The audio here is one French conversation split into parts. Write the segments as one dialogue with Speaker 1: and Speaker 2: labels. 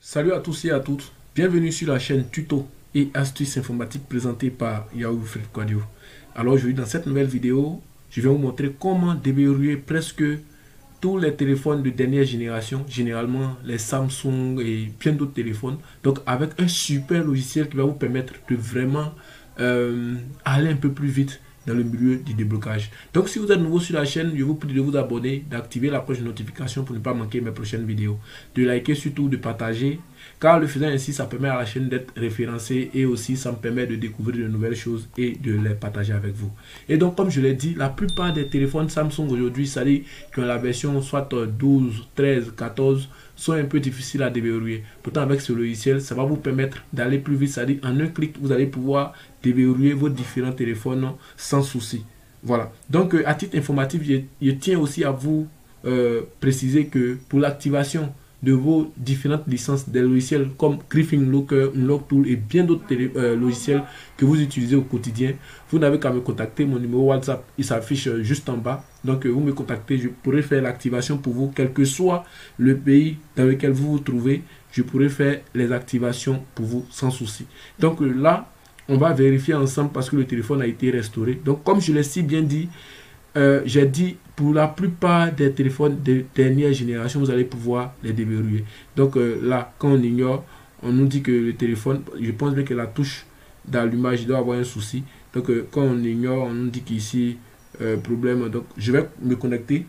Speaker 1: Salut à tous et à toutes, bienvenue sur la chaîne Tuto et Astuces Informatiques présentée par Yahoo Fred Quadio. Alors aujourd'hui dans cette nouvelle vidéo, je vais vous montrer comment déverrouiller presque tous les téléphones de dernière génération, généralement les Samsung et bien d'autres téléphones. Donc avec un super logiciel qui va vous permettre de vraiment aller un peu plus vite dans le milieu du déblocage. Donc si vous êtes nouveau sur la chaîne, je vous prie de vous abonner, d'activer la cloche de notification pour ne pas manquer mes prochaines vidéos, de liker, surtout de partager, car le faisant ainsi, ça permet à la chaîne d'être référencée et aussi ça me permet de découvrir de nouvelles choses et de les partager avec vous. Et donc comme je l'ai dit, la plupart des téléphones Samsung aujourd'hui, c'est-à-dire qui ont la version soit 12, 13, 14, sont un peu difficiles à déverrouiller. Pourtant avec ce logiciel, ça va vous permettre d'aller plus vite, c'est-à-dire en un clic, vous allez pouvoir déverrouiller vos différents téléphones sans souci. Voilà. Donc à titre informatif, je tiens aussi à vous préciser que pour l'activation de vos différentes licences des logiciels comme Griffin Locker, Unlocktool et bien d'autres logiciels que vous utilisez au quotidien, vous n'avez qu'à me contacter. Mon numéro WhatsApp, il s'affiche juste en bas. Donc vous me contactez, je pourrai faire l'activation pour vous, quel que soit le pays dans lequel vous vous trouvez, je pourrai faire les activations pour vous sans souci. Donc là, on va vérifier ensemble parce que le téléphone a été restauré. Donc comme je l'ai si bien dit, j'ai dit pour la plupart des téléphones de dernière génération, vous allez pouvoir les déverrouiller. Donc là, quand on ignore, on nous dit que le téléphone, je pense bien que la touche d'allumage doit avoir un souci. Donc quand on ignore, on nous dit qu'ici, problème. Donc je vais me connecter.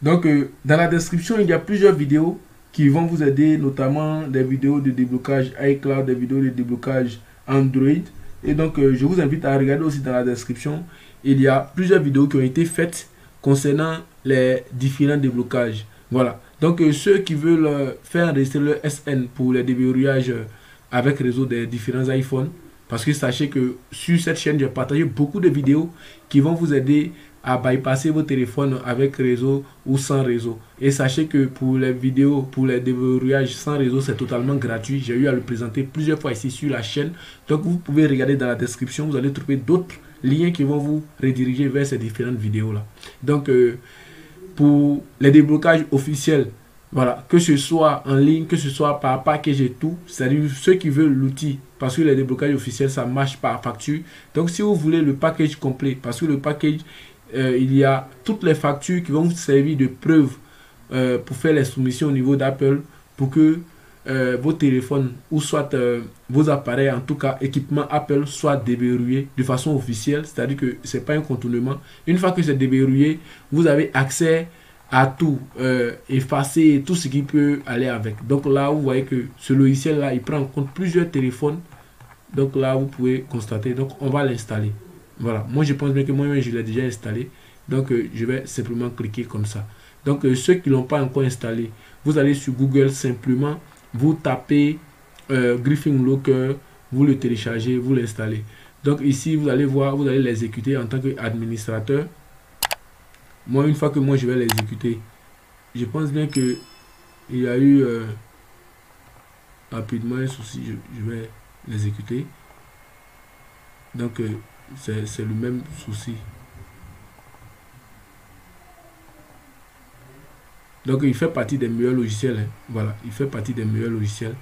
Speaker 1: Donc dans la description, il y a plusieurs vidéos qui vont vous aider, notamment des vidéos de déblocage iCloud, des vidéos de déblocage Android. Et donc je vous invite à regarder aussi dans la description. Il y a plusieurs vidéos qui ont été faites concernant les différents déblocages. Voilà. Donc ceux qui veulent faire rester le SN pour les déverrouillages avec réseau des différents iPhones, parce que sachez que sur cette chaîne, j'ai partagé beaucoup de vidéos qui vont vous aider à bypasser vos téléphones avec réseau ou sans réseau. Et sachez que pour les vidéos, pour les déverrouillages sans réseau, c'est totalement gratuit. J'ai eu à le présenter plusieurs fois ici sur la chaîne. Donc vous pouvez regarder dans la description, vous allez trouver d'autres liens qui vont vous rediriger vers ces différentes vidéos là. Donc pour les déblocages officiels, voilà, que ce soit en ligne, que ce soit par package et tout, c'est-à-dire ceux qui veulent l'outil, parce que les déblocages officiels ça marche par facture. Donc si vous voulez le package complet, parce que le package il y a toutes les factures qui vont vous servir de preuve pour faire les soumissions au niveau d'Apple, pour que vos téléphones ou soit vos appareils, en tout cas équipement Apple, soient déverrouillés de façon officielle, c'est-à-dire que ce n'est pas un contournement. Une fois que c'est déverrouillé, vous avez accès à tout, effacer tout ce qui peut aller avec. Donc là, vous voyez que ce logiciel-là, il prend en compte plusieurs téléphones. Donc là, vous pouvez constater. Donc on va l'installer. Voilà, moi je pense bien que moi-même je l'ai déjà installé. Donc je vais simplement cliquer comme ça. Donc ceux qui ne l'ont pas encore installé, vous allez sur Google simplement, vous tapez Griffin Locker, vous le téléchargez, vous l'installez. Donc ici vous allez voir, vous allez l'exécuter en tant qu'administrateur. Moi une fois que moi je vais l'exécuter, je pense bien que il y a eu rapidement un souci, je vais l'exécuter. Donc c'est le même souci. Donc il fait partie des meilleurs logiciels. Hein. Voilà, il fait partie des meilleurs logiciels.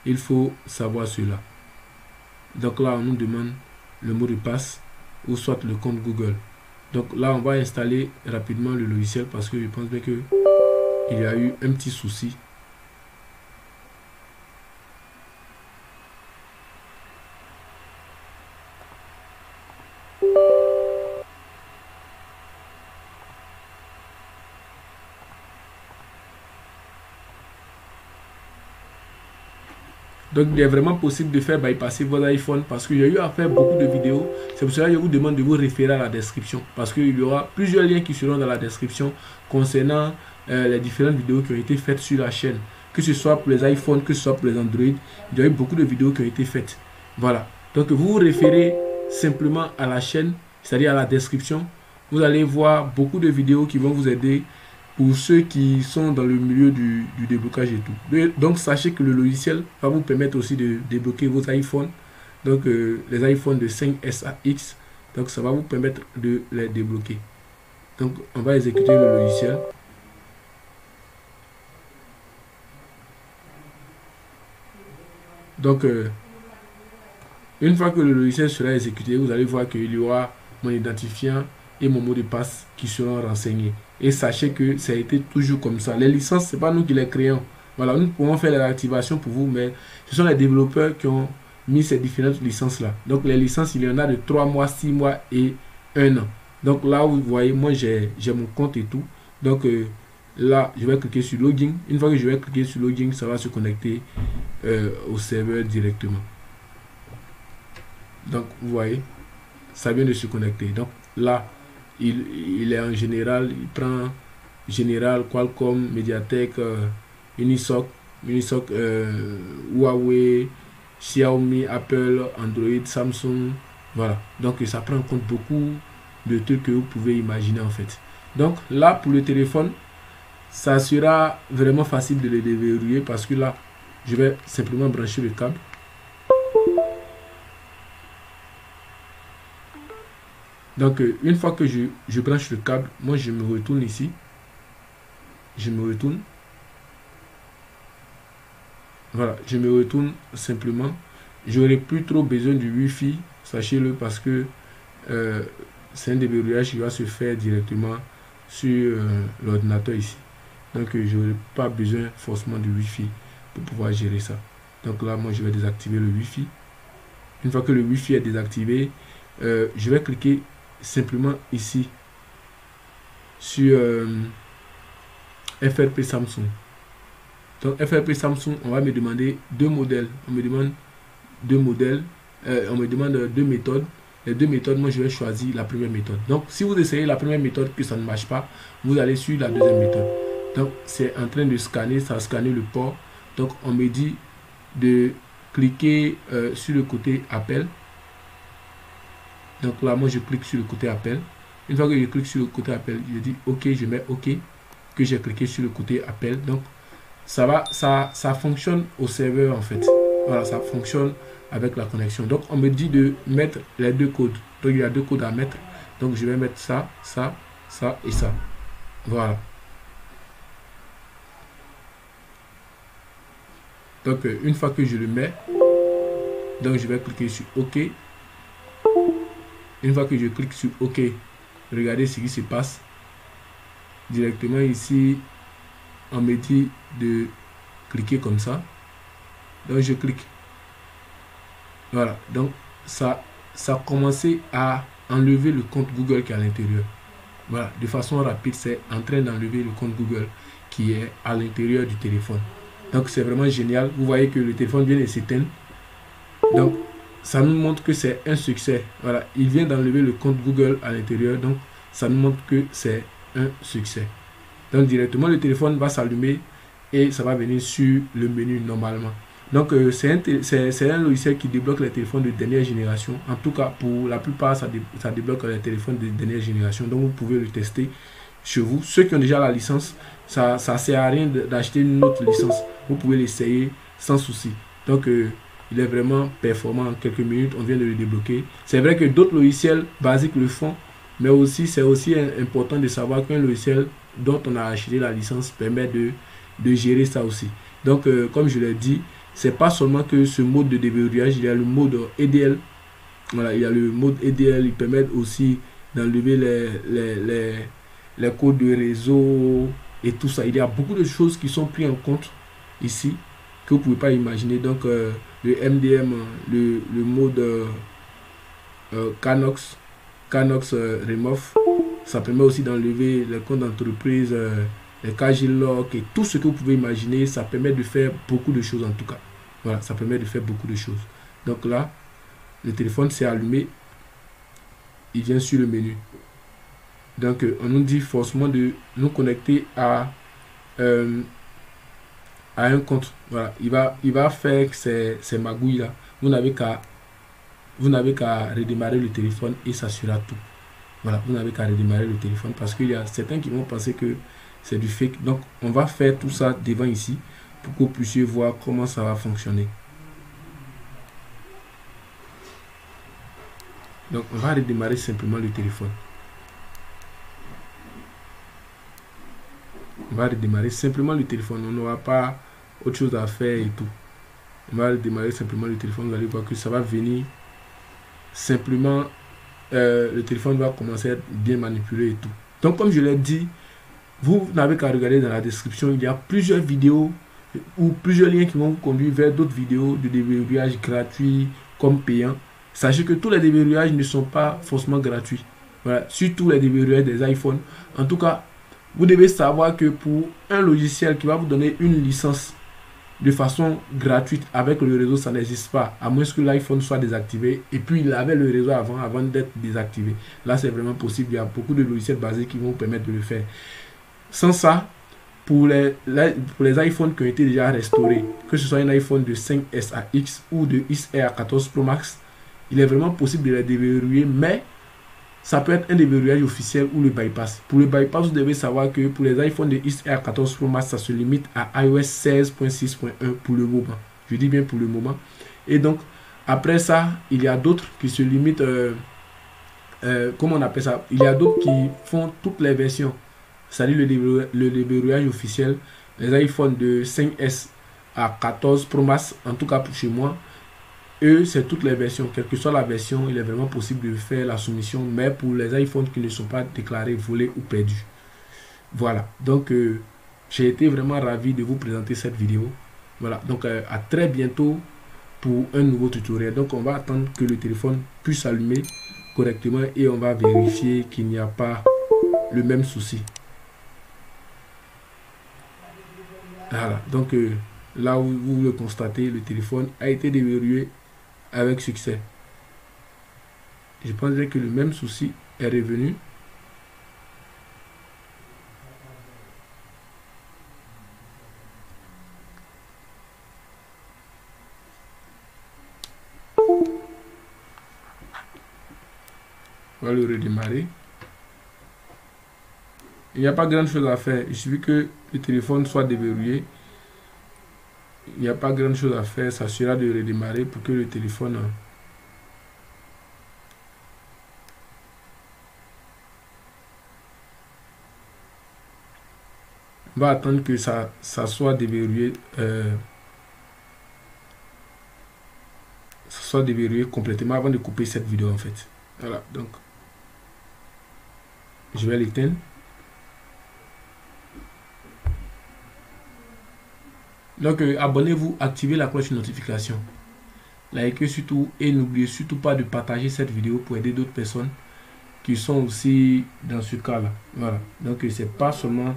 Speaker 1: Il faut savoir cela. Donc là, on nous demande le mot de passe ou soit le compte Google. Donc là, on va installer rapidement le logiciel parce que je pense bien que il y a eu un petit souci. Donc il est vraiment possible de faire bypasser vos iPhones parce que j'ai eu à faire beaucoup de vidéos. C'est pour cela que je vous demande de vous référer à la description. Parce qu'il y aura plusieurs liens qui seront dans la description concernant les différentes vidéos qui ont été faites sur la chaîne. Que ce soit pour les iPhones, que ce soit pour les Android. Il y a eu beaucoup de vidéos qui ont été faites. Voilà. Donc vous vous référez simplement à la chaîne, c'est-à-dire à la description. Vous allez voir beaucoup de vidéos qui vont vous aider pour ceux qui sont dans le milieu du déblocage et tout. Donc sachez que le logiciel va vous permettre aussi de débloquer vos iPhones. Donc les iPhones de 5S à X. Donc ça va vous permettre de les débloquer. Donc on va exécuter le logiciel. Donc, une fois que le logiciel sera exécuté, vous allez voir qu'il y aura mon identifiant et mon mot de passe qui seront renseignés. Et sachez que ça a été toujours comme ça. Les licences, ce n'est pas nous qui les créons. Voilà, nous pouvons faire l'activation pour vous, mais ce sont les développeurs qui ont mis ces différentes licences-là. Donc, les licences, il y en a de 3 mois, 6 mois et 1 an. Donc, là, vous voyez, moi, j'ai mon compte et tout. Donc, là, je vais cliquer sur Login. Une fois que je vais cliquer sur Login, ça va se connecter au serveur directement. Donc, vous voyez, ça vient de se connecter. Donc, là, il est en général, il prend général, Qualcomm, Mediatek, Unisoc, Huawei, Xiaomi, Apple, Android, Samsung. Voilà. Donc, ça prend en compte beaucoup de trucs que vous pouvez imaginer en fait. Donc, là, pour le téléphone, ça sera vraiment facile de le déverrouiller parce que là, je vais simplement brancher le câble. Donc, une fois que je branche le câble, moi, je me retourne ici. Je me retourne. Voilà, je me retourne simplement. J'aurai plus trop besoin du Wi-Fi, sachez-le, parce que c'est un déverrouillage qui va se faire directement sur l'ordinateur ici. Donc, je n'aurai pas besoin forcément du Wi-Fi pour pouvoir gérer ça. Donc là, moi, je vais désactiver le Wi-Fi. Une fois que le Wi-Fi est désactivé, je vais cliquer simplement ici sur FRP Samsung. Donc FRP Samsung, on va me demander deux modèles. On me demande deux modèles. On me demande deux méthodes. Les deux méthodes, moi je vais choisir la première méthode. Donc si vous essayez la première méthode que ça ne marche pas, vous allez sur la deuxième méthode. Donc c'est en train de scanner, ça a scanné le port. Donc on me dit de cliquer sur le côté appel. Donc là, moi, je clique sur le côté appel. Une fois que je clique sur le côté appel, je dis OK, je mets OK, que j'ai cliqué sur le côté appel. Donc, ça fonctionne au serveur en fait. Voilà, ça fonctionne avec la connexion. Donc, on me dit de mettre les deux codes. Donc, il y a deux codes à mettre. Donc, je vais mettre ça, ça, ça et ça. Voilà. Donc, une fois que je le mets, donc je vais cliquer sur OK. Une fois que je clique sur OK, regardez ce qui se passe. Directement ici, on me dit de cliquer comme ça. Donc je clique. Voilà. Donc ça a commencé à enlever le compte Google qui est à l'intérieur. Voilà. De façon rapide, c'est en train d'enlever le compte Google qui est à l'intérieur du téléphone. Donc c'est vraiment génial. Vous voyez que le téléphone vient de s'éteindre. Donc ça nous montre que c'est un succès. Voilà, il vient d'enlever le compte Google à l'intérieur, donc ça nous montre que c'est un succès. Donc directement le téléphone va s'allumer et ça va venir sur le menu normalement. Donc c'est un logiciel qui débloque les téléphones de dernière génération. En tout cas, pour la plupart, ça débloque les téléphones de dernière génération. Donc vous pouvez le tester chez vous. Ceux qui ont déjà la licence, ça ne sert à rien d'acheter une autre licence. Vous pouvez l'essayer sans souci. Donc il est vraiment performant en quelques minutes, on vient de le débloquer. C'est vrai que d'autres logiciels basiques le font, mais aussi c'est aussi important de savoir qu'un logiciel dont on a acheté la licence permet de gérer ça aussi. Donc comme je l'ai dit, c'est pas seulement que ce mode de déverrouillage, il y a le mode EDL. Voilà, il y a le mode EDL, il permet aussi d'enlever les codes de réseau et tout ça. Il y a beaucoup de choses qui sont prises en compte ici que vous ne pouvez pas imaginer. Donc le MDM, le mode Canox Remove, ça permet aussi d'enlever les comptes d'entreprise, les KGLock et tout ce que vous pouvez imaginer. Ça permet de faire beaucoup de choses en tout cas. Voilà, ça permet de faire beaucoup de choses. Donc là, le téléphone s'est allumé, il vient sur le menu. Donc on nous dit forcément de nous connecter à un compte. Voilà, il va faire ces magouilles là. Vous n'avez qu'à redémarrer le téléphone et ça sera tout. Voilà, vous n'avez qu'à redémarrer le téléphone parce qu'il y a certains qui vont penser que c'est du fake. Donc on va faire tout ça devant ici pour que vous puissiez voir comment ça va fonctionner. Donc on va redémarrer simplement le téléphone. On va redémarrer simplement le téléphone. On n'aura pas autre chose à faire et tout. On va démarrer simplement le téléphone. Vous allez voir que ça va venir simplement. Le téléphone va commencer à être bien manipulé et tout. Donc comme je l'ai dit, vous n'avez qu'à regarder dans la description. Il y a plusieurs vidéos ou plusieurs liens qui vont vous conduire vers d'autres vidéos de déverrouillage gratuits comme payants. Sachez que tous les déverrouillages ne sont pas forcément gratuits. Voilà, surtout les déverrouillages des iPhones. En tout cas, vous devez savoir que pour un logiciel qui va vous donner une licence de façon gratuite avec le réseau, ça n'existe pas, à moins que l'iPhone soit désactivé et puis il avait le réseau avant d'être désactivé. Là, c'est vraiment possible. Il y a beaucoup de logiciels basés qui vont vous permettre de le faire. Sans ça, pour les iPhones qui ont été déjà restaurés, que ce soit un iPhone de 5S à X ou de XR à 14 Pro Max, il est vraiment possible de les déverrouiller, mais ça peut être un déverrouillage officiel ou le bypass. Pour le bypass, vous devez savoir que pour les iPhones de XR 14 Pro Max, ça se limite à iOS 16.6.1 pour le moment. Je dis bien pour le moment. Et donc, après ça, il y a d'autres qui se limitent, comment on appelle ça? Il y a d'autres qui font toutes les versions. C'est-à-dire le déverrouillage officiel. Les iPhones de 5S à 14 Pro Max, en tout cas pour chez moi, eux, c'est toutes les versions. Quelle que soit la version, il est vraiment possible de faire la soumission. Mais pour les iPhones qui ne sont pas déclarés volés ou perdus. Voilà. Donc, j'ai été vraiment ravi de vous présenter cette vidéo. Voilà. Donc, à très bientôt pour un nouveau tutoriel. Donc, on va attendre que le téléphone puisse s'allumer correctement et on va vérifier qu'il n'y a pas le même souci. Voilà. Donc, là où vous le constatez, le téléphone a été déverrouillé avec succès. Je penserais que le même souci est revenu. On va le redémarrer. Il n'y a pas grand chose à faire. Il suffit que le téléphone soit déverrouillé. Il n'y a pas grand chose à faire. Ça sera de redémarrer pour que le téléphone... On va attendre que ça soit déverrouillé. Ça soit déverrouillé complètement avant de couper cette vidéo en fait. Voilà, donc je vais l'éteindre. Donc abonnez-vous, activez la cloche de notification, likez surtout et n'oubliez surtout pas de partager cette vidéo pour aider d'autres personnes qui sont aussi dans ce cas là. Voilà, donc c'est pas seulement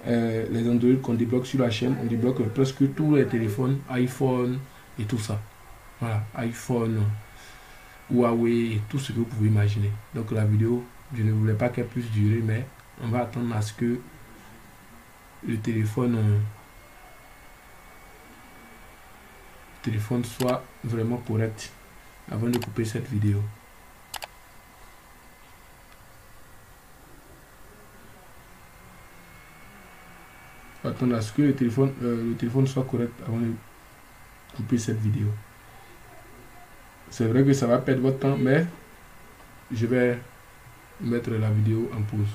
Speaker 1: les Android qu'on débloque sur la chaîne, on débloque presque tous les téléphones, iPhone et tout ça. Voilà, iPhone, Huawei et tout ce que vous pouvez imaginer. Donc la vidéo, je ne voulais pas qu'elle puisse durer, mais on va attendre à ce que le téléphone soit vraiment correct avant de couper cette vidéo. Attendre à ce que le téléphone soit correct avant de couper cette vidéo. C'est vrai que ça va perdre votre temps, mais je vais mettre la vidéo en pause.